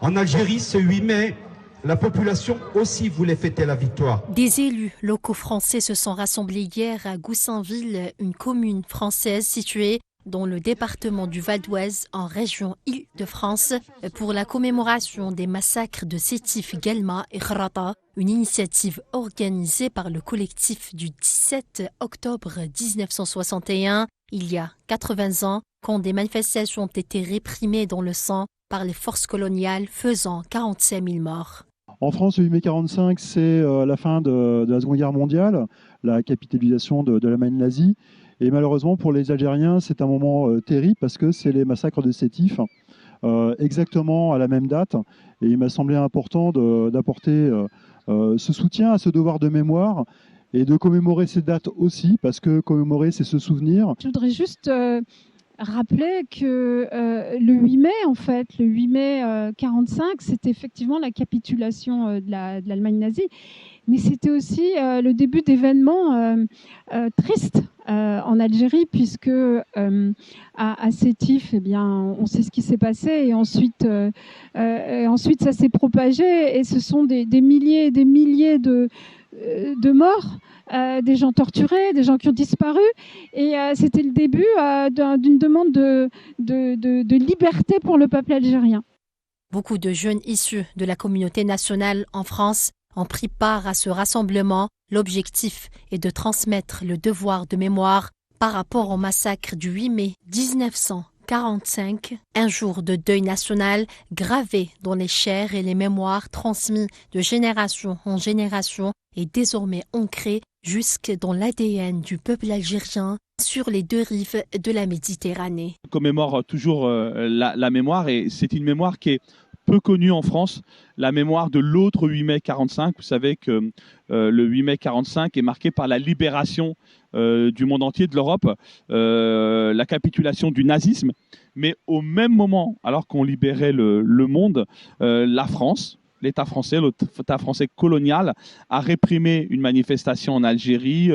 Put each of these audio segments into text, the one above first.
En Algérie, ce 8 mai, la population aussi voulait fêter la victoire. Des élus locaux français se sont rassemblés hier à Goussainville, une commune française située dans le département du Val d'Oise, en région Île-de-France, pour la commémoration des massacres de Sétif, Guelma et Khrata, une initiative organisée par le collectif du 17 octobre 1961, il y a 80 ans, quand des manifestations ont été réprimées dans le sang par les forces coloniales, faisant 45 000 morts. En France, le 8 mai 1945, c'est la fin de la Seconde Guerre mondiale, la capitalisation de l'Allemagne nazie. Et malheureusement, pour les Algériens, c'est un moment terrible parce que c'est les massacres de Sétif, exactement à la même date. Et il m'a semblé important d'apporter ce soutien à ce devoir de mémoire et de commémorer ces dates aussi, parce que commémorer, c'est se souvenir. Je voudrais juste rappeler que le 8 mai, en fait, le 8 mai 1945, c'était effectivement la capitulation de l'Allemagne nazie, mais c'était aussi le début d'événements tristes en Algérie, puisque à Sétif, eh bien, on sait ce qui s'est passé, et ensuite ça s'est propagé, et ce sont des milliers et des milliers de morts, des gens torturés, des gens qui ont disparu, et c'était le début d'une demande de liberté pour le peuple algérien. Beaucoup de jeunes issus de la communauté nationale en France ont pris part à ce rassemblement. L'objectif est de transmettre le devoir de mémoire par rapport au massacre du 8 mai 1945, un jour de deuil national gravé dans les chairs et les mémoires transmis de génération en génération et désormais ancré jusque dans l'ADN du peuple algérien sur les deux rives de la Méditerranée. On commémore toujours la mémoire, et c'est une mémoire qui est peu connue en France, la mémoire de l'autre 8 mai 1945. Vous savez que le 8 mai 1945 est marqué par la libération du monde entier, de l'Europe, la capitulation du nazisme. Mais au même moment, alors qu'on libérait le monde, la France, l'État français colonial, a réprimé une manifestation en Algérie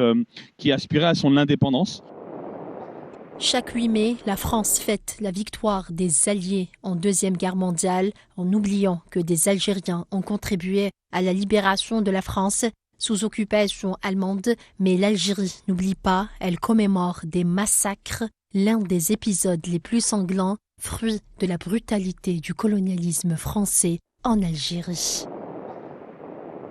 qui aspirait à son indépendance. Chaque 8 mai, la France fête la victoire des Alliés en Deuxième Guerre mondiale, en oubliant que des Algériens ont contribué à la libération de la France sous occupation allemande. Mais l'Algérie n'oublie pas, elle commémore des massacres, l'un des épisodes les plus sanglants, fruit de la brutalité du colonialisme français en Algérie.